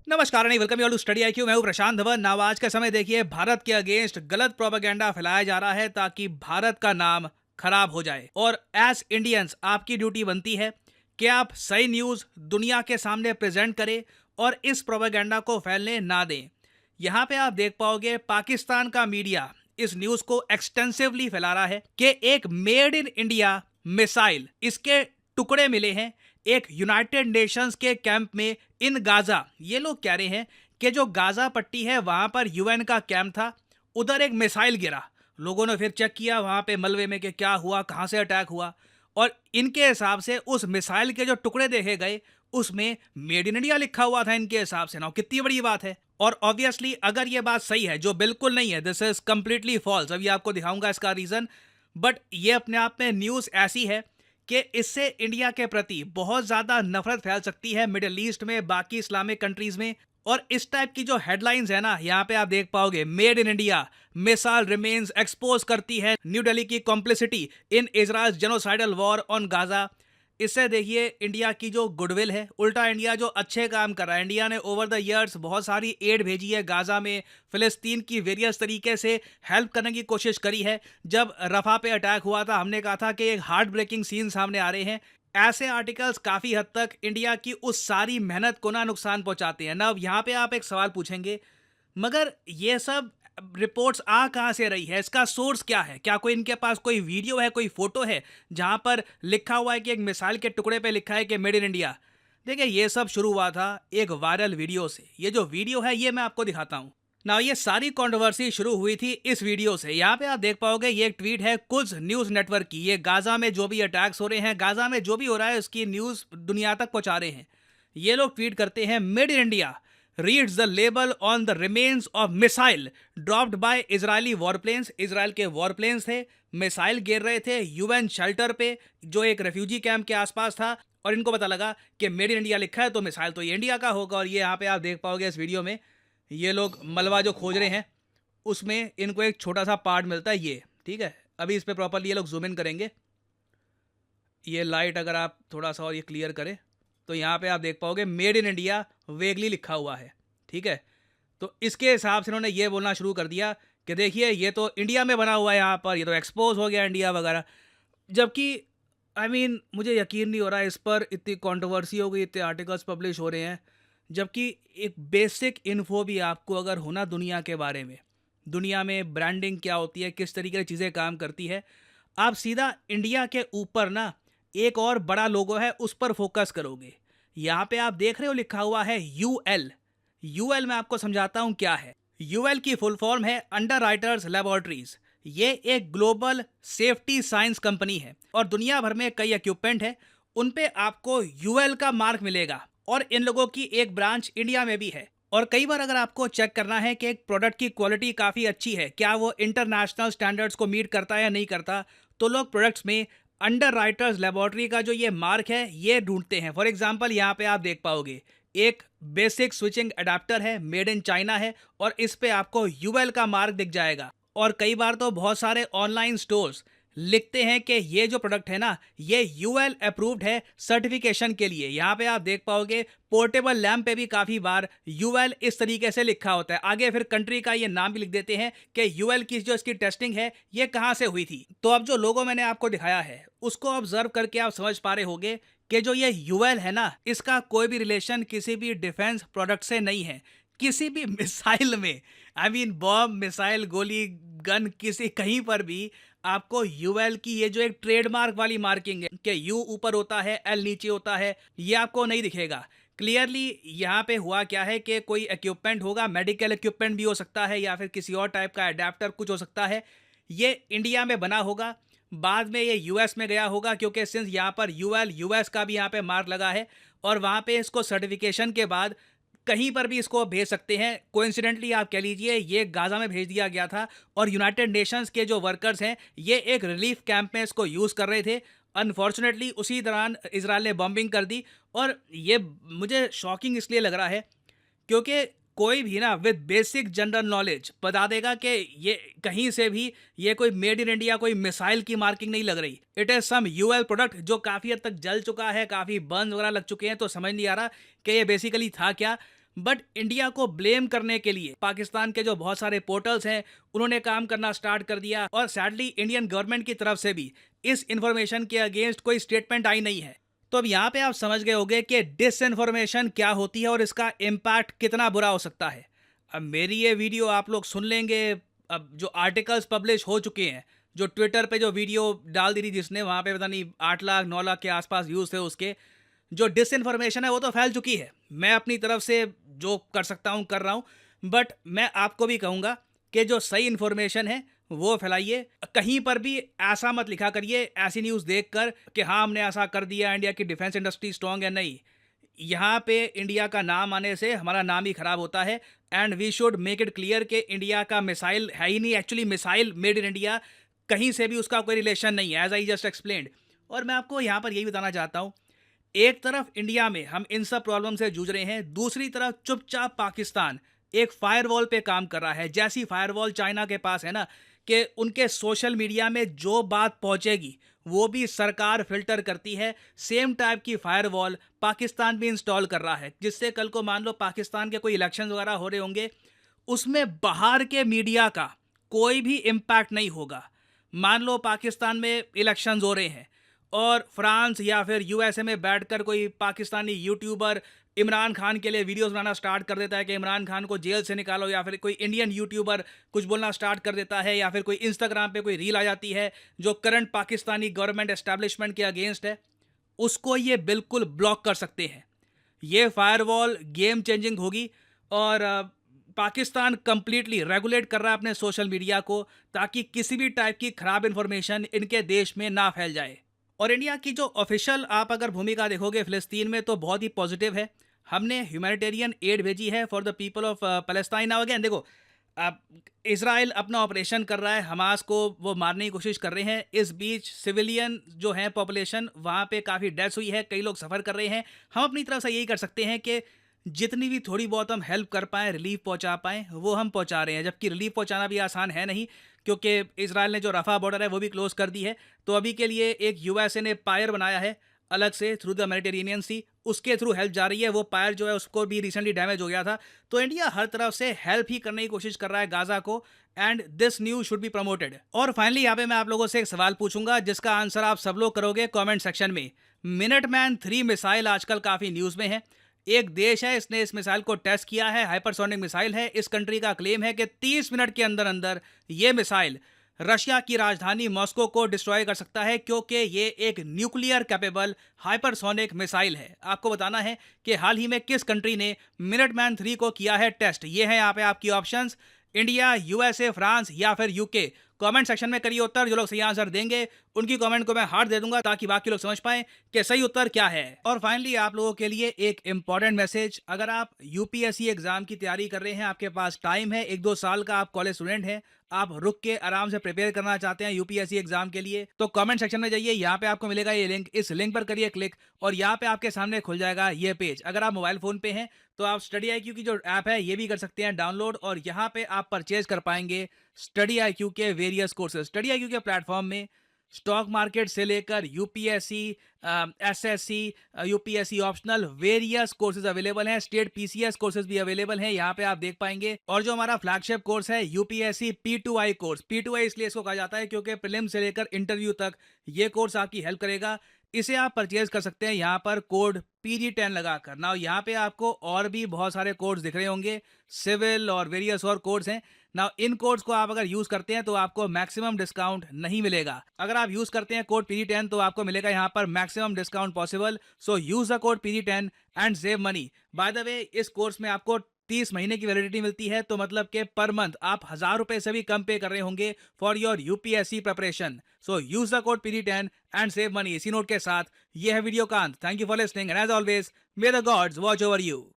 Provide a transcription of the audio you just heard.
नमस्कार नहीं welcome you to study IQ. मैं हूं प्रशांत धवन। नाउ आज का समय देखिए, भारत के अगेंस्ट गलत प्रोपेगेंडा फैलाया जा रहा है ताकि भारत का नाम खराब हो जाए। और एज इंडियंस आपकी ड्यूटी बनती है कि आप सही न्यूज़ दुनिया के सामने प्रेजेंट करें और इस प्रोपेगेंडा को फैलने ना दें। यहाँ पे आप देख पाओगे पाकिस्तान का मीडिया इस न्यूज़ को एक्सटेंसिवली फैला रहा है कि एक मेड इन इंडिया मिसाइल इसके टुकड़े मिले हैं एक यूनाइटेड नेशंस के कैंप में इन गाजा। ये लोग कह रहे हैं कि जो गाजा पट्टी है वहां पर यूएन का कैंप था, उधर एक मिसाइल गिरा। लोगों ने फिर चेक किया वहां पे मलबे में कि क्या हुआ, कहां से अटैक हुआ, और इनके हिसाब से उस मिसाइल के जो टुकड़े देखे गए उसमें मेड इन इंडिया लिखा हुआ था इनके हिसाब से। ना कितनी बड़ी बात है। और ऑब्वियसली अगर ये बात सही है, जो बिल्कुल नहीं है, दिस इज कंप्लीटली फॉल्स, अभी आपको दिखाऊंगा इसका रीजन। बट ये अपने आप में न्यूज़ ऐसी है कि इससे इंडिया के प्रति बहुत ज़्यादा नफरत फैल सकती है मिडिल ईस्ट में, बाकी इस्लामिक कंट्रीज़ में। और इस टाइप की जो हेडलाइंस है ना, यहाँ पे आप देख पाओगे made in India missile remains expose करती है न्यू दिल्ली की complicity in Israel genocidal war on Gaza. इससे देखिए इंडिया की जो गुडविल है, उल्टा इंडिया जो अच्छे काम कर रहा है। इंडिया ने ओवर द इयर्स बहुत सारी एड भेजी है गाजा में, फिलिस्तीन की वेरियस तरीके से हेल्प करने की कोशिश करी है। जब रफा पे अटैक हुआ था हमने कहा था कि एक हार्ट ब्रेकिंग सीन सामने आ रहे हैं। ऐसे आर्टिकल्स काफ़ी हद तक इंडिया की उस सारी मेहनत को ना नुकसान पहुंचाते हैं ना। अब यहाँ पे आप एक सवाल पूछेंगे, मगर ये सब रिपोर्ट्स आ कहाँ से रही है, इसका सोर्स क्या है? क्या कोई इनके पास कोई वीडियो है, कोई फोटो है जहाँ पर लिखा हुआ है कि एक मिसाइल के टुकड़े पे लिखा है कि मेड इन इंडिया? देखिए ये सब शुरू हुआ था एक वायरल वीडियो से। ये जो वीडियो है ये मैं आपको दिखाता हूँ ना। ये सारी कंट्रोवर्सी शुरू हुई थी इस वीडियो से। यहाँ पे आप देख पाओगे ये एक ट्वीट है कुछ न्यूज़ नेटवर्क की। ये गाजा में जो भी अटैक्स हो रहे हैं, गाजा में जो भी हो रहा है उसकी न्यूज़ दुनिया तक पहुँचा रहे हैं। ये लोग ट्वीट करते हैं made in India reads the label on the remains of missile dropped by Israeli warplanes। Israel के वॉरप्लेन्स थे, मिसाइल गिर रहे थे यूएन शेल्टर पे जो एक रेफ्यूजी कैंप के आसपास था, और इनको पता लगा कि मेड इन इंडिया लिखा है तो मिसाइल तो ये इंडिया का होगा। और ये यहाँ पे आप देख पाओगे इस वीडियो में ये लोग मलबा जो खोज रहे हैं उसमें इनको एक छोटा सा पार्ट मिलता है ये, ठीक है। अभी इस पर प्रॉपरली ये लोग जूम इन करेंगे। ये लाइट अगर आप थोड़ा सा और ये क्लियर करें तो यहाँ पे आप देख पाओगे मेड इन इंडिया वेगली लिखा हुआ है, ठीक है। तो इसके हिसाब से इन्होंने ये बोलना शुरू कर दिया कि देखिए ये तो इंडिया में बना हुआ है, यहाँ पर ये तो एक्सपोज हो गया इंडिया वगैरह। जबकि मुझे यकीन नहीं हो रहा है इस पर इतनी कंट्रोवर्सी हो गई, इतने आर्टिकल्स पब्लिश हो रहे हैं। जबकि एक बेसिक इन्फो भी आपको अगर होना दुनिया के बारे में, दुनिया में ब्रांडिंग क्या होती है, किस तरीके से चीज़ें काम करती है, आप सीधा इंडिया के ऊपर ना एक और बड़ा लोगो है उस पर फोकस करोगे। यहाँ पे आप देख रहे हो लिखा हुआ है यूएल। यूएल मैं आपको समझाता हूँ क्या है। यूएल की फुल फॉर्म है अंडर राइटर्स लेबोरेटरीज। ये एक ग्लोबल सेफ्टी साइंस कंपनी है और दुनिया भर में कई इक्विपमेंट है, उन पे आपको यूएल का मार्क मिलेगा। और इन लोगों की एक ब्रांच इंडिया में भी है। और कई बार अगर आपको चेक करना है कि एक प्रोडक्ट की क्वालिटी काफ़ी अच्छी है, क्या वो इंटरनेशनल स्टैंडर्ड्स को मीट करता है या नहीं करता, तो लोग प्रोडक्ट्स में अंडर राइटर्स लेबोरेटरी का जो ये मार्क है ये ढूंढते हैं। फॉर एग्जांपल यहाँ पे आप देख पाओगे एक बेसिक स्विचिंग अडेप्टर है, मेड इन चाइना है, और इस पे आपको यूएल का मार्क दिख जाएगा। और कई बार तो बहुत सारे ऑनलाइन स्टोर्स लिखते हैं कि ये जो प्रोडक्ट है ना ये यूएल अप्रूव्ड है सर्टिफिकेशन के लिए। यहाँ पे आप देख पाओगे पोर्टेबल लैम्प पे भी काफ़ी बार यूएल इस तरीके से लिखा होता है। आगे फिर कंट्री का ये नाम भी लिख देते हैं कि यूएल की जो इसकी टेस्टिंग है ये कहाँ से हुई थी। तो अब जो लोगो मैंने आपको दिखाया है उसको ऑब्जर्व करके आप समझ पा रहे होगे कि जो ये यूएल है ना इसका कोई भी रिलेशन किसी भी डिफेंस प्रोडक्ट से नहीं है। किसी भी मिसाइल में बॉम्ब, मिसाइल, गोली, गन, किसी कहीं पर भी आपको यूएल की ये जो एक ट्रेडमार्क वाली मार्किंग है कि यू ऊपर होता है, एल नीचे होता है, ये आपको नहीं दिखेगा। क्लियरली यहाँ पे हुआ क्या है कि कोई इक्विपमेंट होगा, मेडिकल इक्विपमेंट भी हो सकता है या फिर किसी और टाइप का अडेप्टर कुछ हो सकता है, ये इंडिया में बना होगा, बाद में ये यूएस में गया होगा क्योंकि सिंस यहाँ पर यूएल यूएस का भी यहाँ पे मार्क लगा है, और वहाँ पे इसको सर्टिफिकेशन के बाद कहीं पर भी इसको भेज सकते हैं। कोइंसिडेंटली आप कह लीजिए ये गाजा में भेज दिया गया था और यूनाइटेड नेशंस के जो वर्कर्स हैं ये एक रिलीफ कैंप में इसको यूज़ कर रहे थे। अनफॉर्चुनेटली उसी दौरान इजराइल ने बॉम्बिंग कर दी। और ये मुझे शॉकिंग इसलिए लग रहा है क्योंकि कोई भी ना विद बेसिक जनरल नॉलेज बता देगा कि ये कहीं से भी ये कोई मेड इन इंडिया कोई मिसाइल की मार्किंग नहीं लग रही। It is some UL product जो काफ़ी हद तक जल चुका है, काफ़ी बर्न वगैरह लग चुके हैं, तो समझ नहीं आ रहा कि ये बेसिकली था क्या। बट इंडिया को ब्लेम करने के लिए पाकिस्तान के जो बहुत सारे पोर्टल्स हैं उन्होंने काम करना स्टार्ट कर दिया, और सैडली इंडियन गवर्नमेंट की तरफ से भी इस इंफॉर्मेशन के अगेंस्ट कोई स्टेटमेंट आई नहीं है। तो अब यहाँ पे आप समझ गए होंगे कि डिसइंफॉर्मेशन क्या होती है और इसका इम्पैक्ट कितना बुरा हो सकता है। अब मेरी ये वीडियो आप लोग सुन लेंगे, अब जो आर्टिकल्स पब्लिश हो चुके हैं, जो ट्विटर पे जो वीडियो डाल दी थी जिसने, वहाँ पे पता नहीं 8 लाख 9 लाख के आसपास व्यूज़ थे उसके, जो डिसइंफॉर्मेशन है वो तो फैल चुकी है। मैं अपनी तरफ से जो कर सकता हूँ कर रहा हूँ, बट मैं आपको भी कहूँगा कि जो सही इन्फॉर्मेशन है वो फैलाइए। कहीं पर भी ऐसा मत लिखा करिए ऐसी न्यूज़ देखकर कि हाँ हमने ऐसा कर दिया, इंडिया की डिफेंस इंडस्ट्री स्ट्रांग है। नहीं, यहाँ पे इंडिया का नाम आने से हमारा नाम ही खराब होता है। And we should make it clear कि इंडिया का मिसाइल है ही नहीं, actually missile made in India, कहीं से भी उसका कोई रिलेशन नहीं है, एज आई जस्ट एक्सप्लेन्ड। और मैं आपको यहाँ पर यही बताना चाहता हूँ, एक तरफ इंडिया में हम इन सब प्रॉब्लम से जूझ रहे हैं, दूसरी तरफ चुपचाप पाकिस्तान एक फायरवॉल पे काम कर रहा है। जैसी फायरवॉल चाइना के पास है ना, कि उनके सोशल मीडिया में जो बात पहुंचेगी वो भी सरकार फिल्टर करती है, सेम टाइप की फायरवॉल पाकिस्तान भी इंस्टॉल कर रहा है, जिससे कल को मान लो पाकिस्तान के कोई इलेक्शन वगैरह हो रहे होंगे, उसमें बाहर के मीडिया का कोई भी इम्पैक्ट नहीं होगा। मान लो पाकिस्तान में इलेक्शंस हो रहे हैं और फ्रांस या फिर यूएसए में बैठकर कोई पाकिस्तानी यूट्यूबर इमरान खान के लिए वीडियोस बनाना स्टार्ट कर देता है कि इमरान खान को जेल से निकालो, या फिर कोई इंडियन यूट्यूबर कुछ बोलना स्टार्ट कर देता है, या फिर कोई इंस्टाग्राम पे कोई रील आ जाती है जो करंट पाकिस्तानी गवर्नमेंट एस्टैब्लिशमेंट के अगेंस्ट है, उसको ये बिल्कुल ब्लॉक कर सकते हैं। ये फायरवॉल गेम चेंजिंग होगी, और पाकिस्तान कंप्लीटली रेगुलेट कर रहा है अपने सोशल मीडिया को, ताकि किसी भी टाइप की खराब इंफॉर्मेशन इनके देश में ना फैल जाए। और इंडिया की जो ऑफिशियल आप अगर भूमिका देखोगे फ़िलिस्तीन में, तो बहुत ही पॉजिटिव है। हमने ह्यूमैनिटेरियन एड भेजी है for the people of Palestine. Now again देखो, अब इसराइल अपना ऑपरेशन कर रहा है, हमास को वो मारने की कोशिश कर रहे हैं, इस बीच सिविलियन जो है पॉपुलेशन वहाँ पे काफ़ी डेथ्स हुई है, कई लोग सफ़र कर रहे हैं। हम अपनी तरफ से यही कर सकते हैं कि जितनी भी थोड़ी बहुत हम हेल्प कर पाएँ, रिलीफ पहुँचा पाएँ, वो हम पहुँचा रहे हैं। जबकि रिलीफ पहुँचाना भी आसान है नहीं, क्योंकि इसराइल ने जो रफ़ा बॉर्डर है वो भी क्लोज़ कर दी है। तो अभी के लिए एक यूएसए ने पायर बनाया है अलग से थ्रू द मेडिटेरेनियन सी, उसके थ्रू हेल्प जा रही है। वो पायर जो है उसको भी रिसेंटली डैमेज हो गया था। तो इंडिया हर तरफ से हेल्प ही करने की कोशिश कर रहा है गाज़ा को, and this news should be promoted. और फाइनली यहाँ पे मैं आप लोगों से एक सवाल पूछूंगा जिसका आंसर आप सब लोग करोगे कमेंट सेक्शन में। मिनटमैन 3 मिसाइल आजकल काफ़ी न्यूज़ में है। एक देश है, इसने इस मिसाइल को टेस्ट किया है, हाइपरसोनिक मिसाइल है। इस कंट्री का क्लेम है कि 30 मिनट के अंदर अंदर ये मिसाइल रशिया की राजधानी मॉस्को को डिस्ट्रॉय कर सकता है, क्योंकि ये एक न्यूक्लियर कैपेबल हाइपरसोनिक मिसाइल है। आपको बताना है कि हाल ही में किस कंट्री ने मिनटमैन 3 को किया है टेस्ट। ये है यहाँ पे आपकी ऑप्शंस, इंडिया, यूएसए, फ्रांस या फिर यूके। कमेंट सेक्शन में करिए उत्तर, जो लोग सही आंसर देंगे उनकी कमेंट को मैं हार्ट दे दूंगा, ताकि बाकी लोग समझ पाएं कि सही उत्तर क्या है। और फाइनली आप लोगों के लिए एक इंपॉर्टेंट मैसेज, अगर आप यूपीएससी एग्जाम की तैयारी कर रहे हैं, आपके पास टाइम है, 1-2 साल का, आप कॉलेज स्टूडेंट हैं, आप रुक के आराम से प्रिपेयर करना चाहते हैं यूपीएससी एग्जाम के लिए, तो कमेंट सेक्शन में जाइए, यहाँ पे आपको मिलेगा ये लिंक, इस लिंक पर करिए क्लिक, और यहाँ पे आपके सामने खुल जाएगा ये पेज। अगर आप मोबाइल फोन पे हैं तो आप स्टडी IQ की जो ऐप है ये भी कर सकते हैं डाउनलोड, और यहाँ पे आप परचेज कर पाएंगे स्टडी IQ के वेरियस कोर्सेज। स्टडी IQ के प्लेटफॉर्म में स्टॉक मार्केट से लेकर UPSC, SSC, UPSC optional various courses available हैं। स्टेट पीसीएस कोर्सेज भी अवेलेबल हैं, यहाँ पे आप देख पाएंगे। और जो हमारा फ्लैगशिप कोर्स है यूपीएससी P2I कोर्स, P2I इसलिए इसको कहा जाता है क्योंकि प्रीलिम से लेकर इंटरव्यू तक ये कोर्स आपकी हेल्प करेगा। इसे आप परचेज कर सकते हैं यहाँ पर कोड PG10 लगाकर। ना यहाँ पे आपको और भी बहुत सारे कोड्स दिख रहे होंगे, सिविल और वेरियस और कोड्स हैं ना। इन कोड्स को आप अगर यूज करते हैं तो आपको मैक्सिमम डिस्काउंट नहीं मिलेगा। अगर आप यूज करते हैं कोड PG10 तो आपको मिलेगा यहाँ पर maximum discount possible. So use the code PG10 and save money. By the way, इस कोर्स में आपको 30 महीने की वैलिडिटी मिलती है, तो मतलब कि पर मंथ आप 1000 रुपए से भी कम पे कर रहे होंगे for your UPSC preparation. So use the code PG10 and save money. इसी नोट के साथ ये है वीडियो का अंत। Thank you for listening and as always may the gods watch over you.